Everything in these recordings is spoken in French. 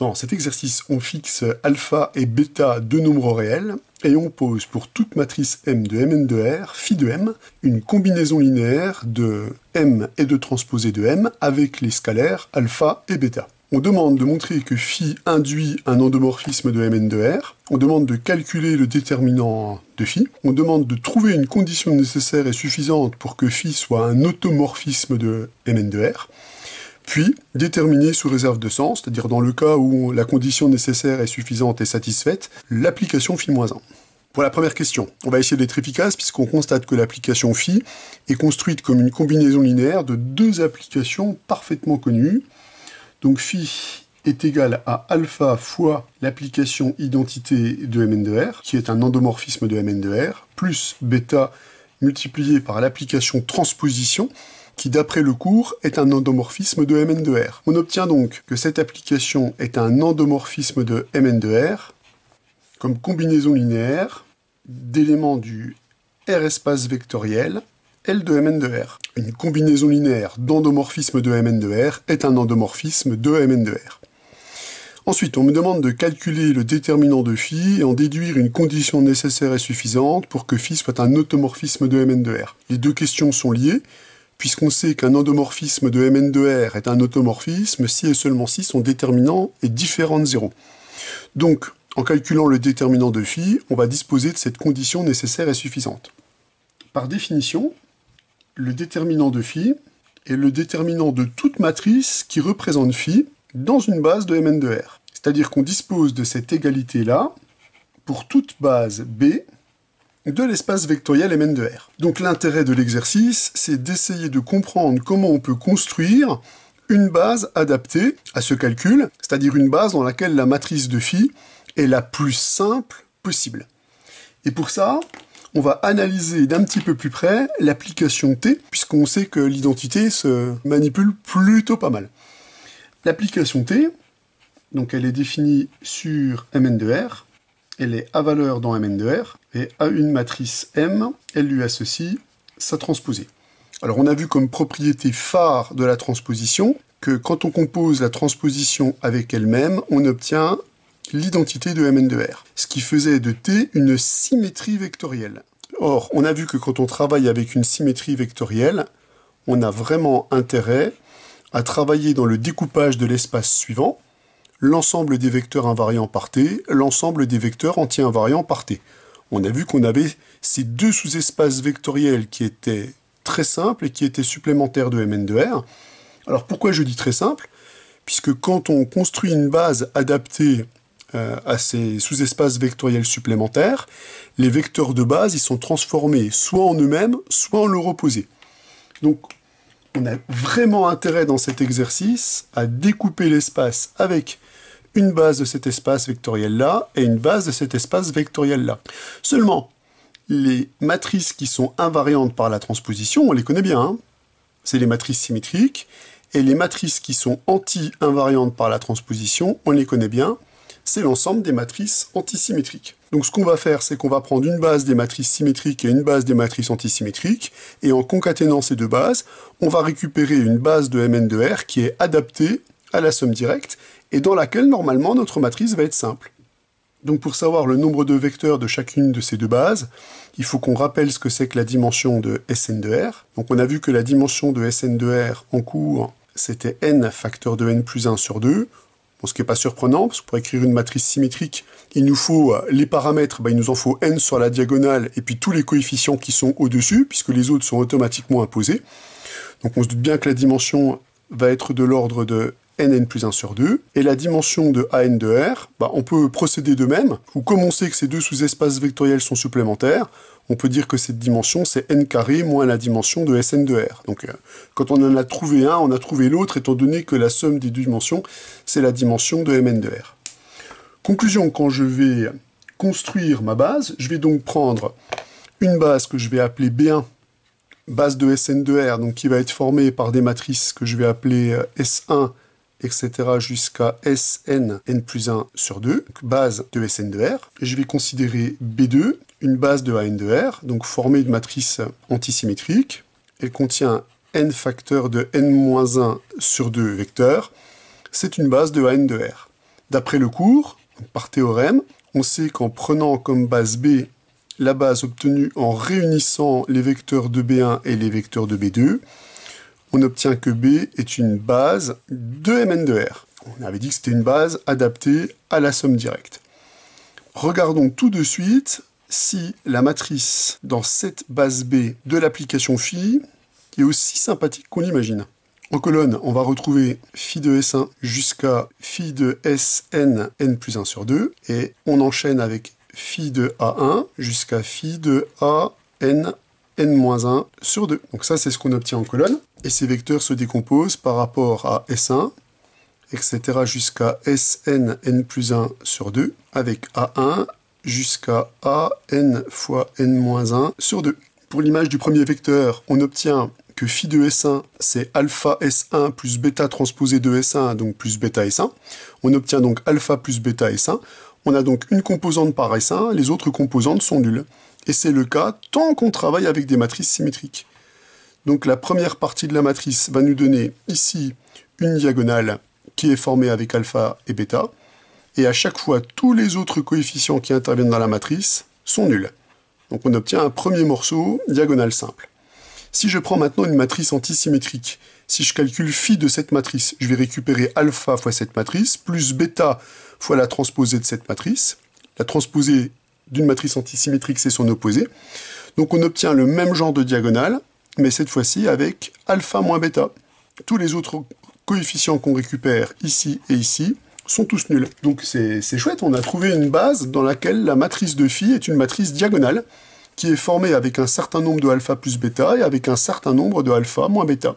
Dans cet exercice, on fixe alpha et bêta deux nombres réels, et on pose pour toute matrice M de Mn de R, phi de M, une combinaison linéaire de M et de transposé de M avec les scalaires alpha et bêta. On demande de montrer que phi induit un endomorphisme de Mn de R, on demande de calculer le déterminant de phi, on demande de trouver une condition nécessaire et suffisante pour que phi soit un automorphisme de Mn de R, puis déterminer sous réserve de sens, c'est-à-dire dans le cas où la condition nécessaire et suffisante est satisfaite, l'application phi-1. Pour la première question, on va essayer d'être efficace puisqu'on constate que l'application phi est construite comme une combinaison linéaire de deux applications parfaitement connues. Donc phi est égal à alpha fois l'application identité de Mn de R, qui est un endomorphisme de Mn de R, plus bêta multiplié par l'application transposition, qui d'après le cours est un endomorphisme de Mn de R. On obtient donc que cette application est un endomorphisme de Mn de R comme combinaison linéaire d'éléments du R espace vectoriel L de Mn de R. Une combinaison linéaire d'endomorphisme de Mn de R est un endomorphisme de Mn de R. Ensuite, on me demande de calculer le déterminant de phi et en déduire une condition nécessaire et suffisante pour que phi soit un automorphisme de Mn de R. Les deux questions sont liées, puisqu'on sait qu'un endomorphisme de Mn de R est un automorphisme si et seulement si son déterminant est différent de 0. Donc, en calculant le déterminant de phi, on va disposer de cette condition nécessaire et suffisante. Par définition, le déterminant de phi est le déterminant de toute matrice qui représente phi dans une base de Mn de R. C'est-à-dire qu'on dispose de cette égalité-là pour toute base B de l'espace vectoriel Mn de R. Donc l'intérêt de l'exercice, c'est d'essayer de comprendre comment on peut construire une base adaptée à ce calcul, c'est-à-dire une base dans laquelle la matrice de phi est la plus simple possible. Et pour ça, on va analyser d'un petit peu plus près l'application T, puisqu'on sait que l'identité se manipule plutôt pas mal. L'application T, donc elle est définie sur Mn de R, elle est à valeur dans Mn de R, et à une matrice M, elle lui associe sa transposée. Alors on a vu comme propriété phare de la transposition que quand on compose la transposition avec elle-même, on obtient l'identité de Mn de R, ce qui faisait de T une symétrie vectorielle. Or, on a vu que quand on travaille avec une symétrie vectorielle, on a vraiment intérêt à travailler dans le découpage de l'espace suivant, l'ensemble des vecteurs invariants par T, l'ensemble des vecteurs anti-invariants par T. On a vu qu'on avait ces deux sous-espaces vectoriels qui étaient très simples et qui étaient supplémentaires de Mn de R. Alors pourquoi je dis très simple? Puisque quand on construit une base adaptée à ces sous-espaces vectoriels supplémentaires, les vecteurs de base ils sont transformés soit en eux-mêmes, soit en leur opposé. Donc on a vraiment intérêt dans cet exercice à découper l'espace avec une base de cet espace vectoriel-là et une base de cet espace vectoriel-là. Seulement, les matrices qui sont invariantes par la transposition, on les connaît bien, hein, c'est les matrices symétriques, et les matrices qui sont anti-invariantes par la transposition, on les connaît bien, c'est l'ensemble des matrices antisymétriques. Donc ce qu'on va faire, c'est qu'on va prendre une base des matrices symétriques et une base des matrices antisymétriques, et en concaténant ces deux bases, on va récupérer une base de Mn de R qui est adaptée à la somme directe, et dans laquelle, normalement, notre matrice va être simple. Donc pour savoir le nombre de vecteurs de chacune de ces deux bases, il faut qu'on rappelle ce que c'est que la dimension de Sn de R. Donc on a vu que la dimension de Sn de R en cours, c'était n facteur de n plus 1 sur 2. Bon, ce qui n'est pas surprenant, parce que pour écrire une matrice symétrique, il nous faut les paramètres, il nous en faut n sur la diagonale, et puis tous les coefficients qui sont au-dessus, puisque les autres sont automatiquement imposés. Donc on se doute bien que la dimension va être de l'ordre de nn plus 1 sur 2, et la dimension de an de R, on peut procéder de même, ou comme on sait que ces deux sous-espaces vectoriels sont supplémentaires, on peut dire que cette dimension c'est n carré moins la dimension de Sn de R. Donc quand on en a trouvé un, on a trouvé l'autre, étant donné que la somme des deux dimensions, c'est la dimension de Mn de R. Conclusion, quand je vais construire ma base, je vais donc prendre une base que je vais appeler B1, base de Sn de R, donc qui va être formée par des matrices que je vais appeler S1, etc. jusqu'à Sn, n plus 1 sur 2, base de Sn de R. Et je vais considérer B2, une base de An de R, donc formée de matrices antisymétriques. Elle contient n facteur de n-1 sur 2 vecteurs. C'est une base de An de R. D'après le cours, par théorème, on sait qu'en prenant comme base B la base obtenue en réunissant les vecteurs de B1 et les vecteurs de B2, on obtient que B est une base de Mn de R. On avait dit que c'était une base adaptée à la somme directe. Regardons tout de suite si la matrice dans cette base B de l'application phi est aussi sympathique qu'on l'imagine. En colonne, on va retrouver phi de S1 jusqu'à phi de Sn n plus 1 sur 2, et on enchaîne avec phi de A1 jusqu'à phi de An n-1 sur 2. Donc ça, c'est ce qu'on obtient en colonne. Et ces vecteurs se décomposent par rapport à S1, etc. jusqu'à Sn n plus 1 sur 2, avec A1 jusqu'à An fois n-1 sur 2. Pour l'image du premier vecteur, on obtient que phi de S1, c'est alpha S1 plus bêta transposé de S1, donc plus bêta S1. On obtient donc alpha plus bêta S1. On a donc une composante par S1, les autres composantes sont nulles. Et c'est le cas tant qu'on travaille avec des matrices symétriques. Donc la première partie de la matrice va nous donner ici une diagonale qui est formée avec alpha et bêta. Et à chaque fois, tous les autres coefficients qui interviennent dans la matrice sont nuls. Donc on obtient un premier morceau diagonale simple. Si je prends maintenant une matrice antisymétrique, si je calcule phi de cette matrice, je vais récupérer alpha fois cette matrice, plus bêta fois la transposée de cette matrice. La transposée d'une matrice antisymétrique, c'est son opposé. Donc on obtient le même genre de diagonale, mais cette fois-ci avec alpha moins bêta. Tous les autres coefficients qu'on récupère ici et ici sont tous nuls. Donc c'est chouette, on a trouvé une base dans laquelle la matrice de phi est une matrice diagonale, qui est formée avec un certain nombre de alpha plus bêta et avec un certain nombre de alpha moins bêta.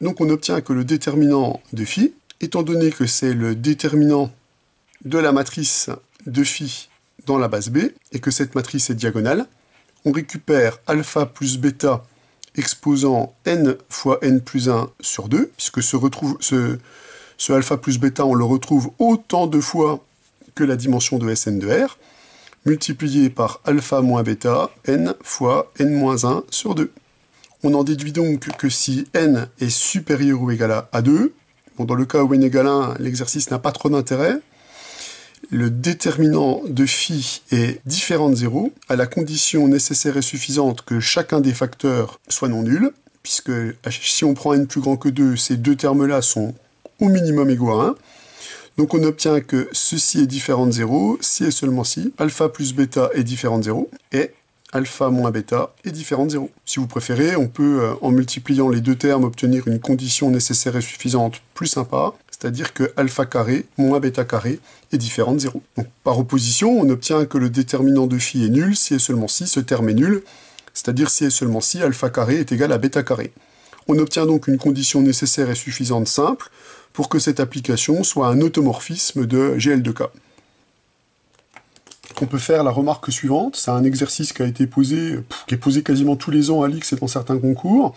Donc on obtient que le déterminant de phi, étant donné que c'est le déterminant de la matrice de phi dans la base B, et que cette matrice est diagonale, on récupère alpha plus bêta exposant n fois n plus 1 sur 2, puisque ce alpha plus bêta, on le retrouve autant de fois que la dimension de Sn de R, multiplié par alpha moins bêta, n fois n-1 sur 2. On en déduit donc que si n est supérieur ou égal à 2, bon, dans le cas où n égale 1, l'exercice n'a pas trop d'intérêt, le déterminant de phi est différent de 0, à la condition nécessaire et suffisante que chacun des facteurs soit non nul, puisque si on prend n plus grand que 2, ces deux termes-là sont au minimum égaux à 1. Donc on obtient que ceci est différent de 0, si et seulement si, alpha plus bêta est différent de 0, et alpha moins bêta est différent de 0. Si vous préférez, on peut, en multipliant les deux termes, obtenir une condition nécessaire et suffisante plus sympa, c'est-à-dire que alpha carré moins bêta carré est différent de 0. Donc, par opposition, on obtient que le déterminant de phi est nul si et seulement si ce terme est nul, c'est-à-dire si et seulement si alpha carré est égal à bêta carré. On obtient donc une condition nécessaire et suffisante simple pour que cette application soit un automorphisme de GL de K. On peut faire la remarque suivante, c'est un exercice qui a été posé, qui est posé quasiment tous les ans à l'X et dans certains concours,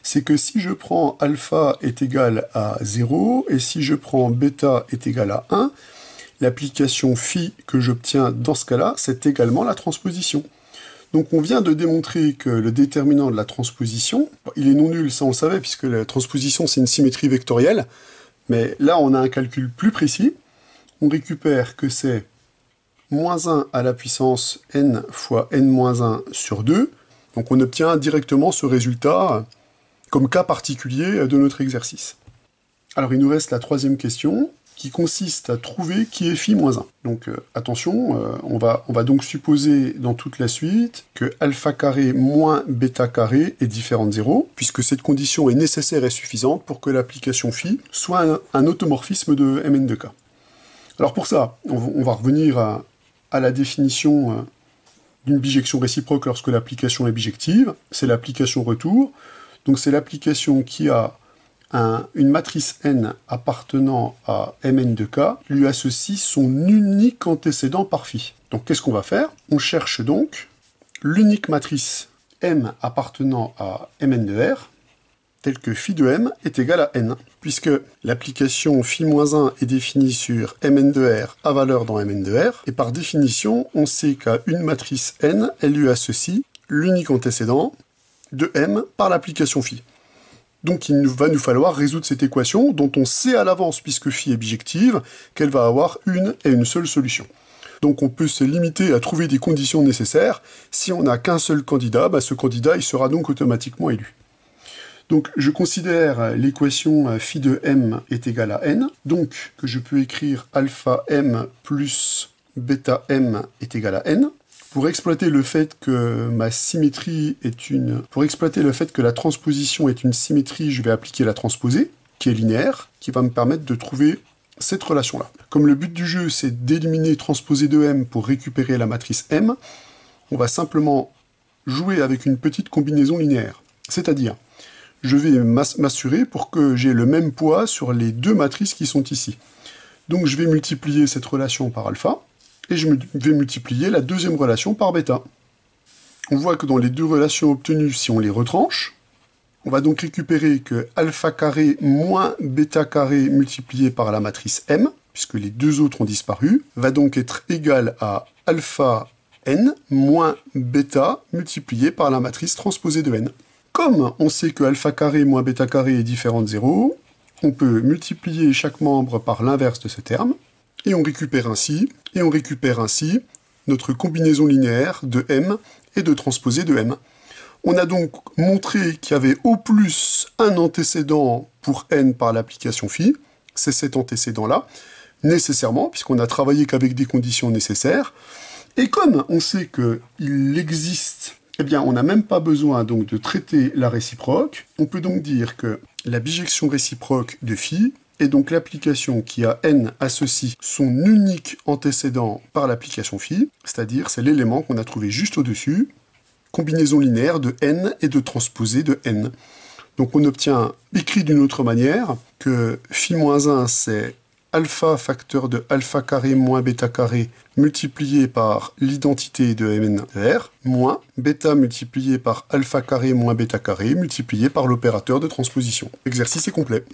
c'est que si je prends alpha est égal à 0, et si je prends bêta est égal à 1, l'application phi que j'obtiens dans ce cas-là, c'est également la transposition. Donc on vient de démontrer que le déterminant de la transposition, il est non nul, ça on le savait, puisque la transposition c'est une symétrie vectorielle, mais là on a un calcul plus précis, on récupère que c'est moins 1 à la puissance n fois n-1 sur 2, donc on obtient directement ce résultat comme cas particulier de notre exercice. Alors il nous reste la troisième question, qui consiste à trouver qui est phi moins 1. Donc attention, on va donc supposer dans toute la suite que alpha carré moins bêta carré est différent de 0, puisque cette condition est nécessaire et suffisante pour que l'application phi soit un automorphisme de Mn de K. Alors pour ça, on va revenir à la définition d'une bijection réciproque lorsque l'application est bijective, c'est l'application retour, donc c'est l'application qui a une matrice n appartenant à Mn de K, lui associe son unique antécédent par phi. Donc qu'est-ce qu'on va faire? On cherche donc l'unique matrice M appartenant à Mn de R, telle que phi de M est égal à n, puisque l'application phi-1 est définie sur Mn de R à valeur dans Mn de R, et par définition, on sait qu'à une matrice n, elle lui associe l'unique antécédent de M par l'application phi. Donc il va nous falloir résoudre cette équation dont on sait à l'avance, puisque phi est bijective, qu'elle va avoir une et une seule solution. Donc on peut se limiter à trouver des conditions nécessaires. Si on n'a qu'un seul candidat, ce candidat il sera donc automatiquement élu. Donc je considère l'équation phi de m est égale à n, donc que je peux écrire alpha m plus bêta m est égal à n. Pour exploiter le fait que ma symétrie est Pour exploiter le fait que la transposition est une symétrie, je vais appliquer la transposée, qui est linéaire, qui va me permettre de trouver cette relation-là. Comme le but du jeu, c'est d'éliminer transposée de m pour récupérer la matrice m, on va simplement jouer avec une petite combinaison linéaire. C'est-à-dire, je vais m'assurer pour que j'ai le même poids sur les deux matrices qui sont ici. Donc je vais multiplier cette relation par alpha, et je vais multiplier la deuxième relation par bêta. On voit que dans les deux relations obtenues, si on les retranche, on va donc récupérer que alpha carré moins bêta carré multiplié par la matrice m, puisque les deux autres ont disparu, va donc être égal à alpha n moins bêta multiplié par la matrice transposée de n. Comme on sait que alpha carré moins bêta carré est différent de 0, on peut multiplier chaque membre par l'inverse de ce terme, et on récupère ainsi notre combinaison linéaire de m et de transposée de m. On a donc montré qu'il y avait au plus un antécédent pour n par l'application phi, c'est cet antécédent-là, nécessairement, puisqu'on a travaillé qu'avec des conditions nécessaires, et comme on sait qu'il existe, eh bien on n'a même pas besoin donc de traiter la réciproque, on peut donc dire que la bijection réciproque de phi est donc l'application qui a n associe son unique antécédent par l'application phi, c'est-à-dire c'est l'élément qu'on a trouvé juste au-dessus, combinaison linéaire de n et de transposée de n. Donc on obtient, écrit d'une autre manière, que phi moins 1 c'est alpha facteur de alpha carré moins bêta carré multiplié par l'identité de MNR, moins bêta multiplié par alpha carré moins bêta carré multiplié par l'opérateur de transposition. L'exercice est complet.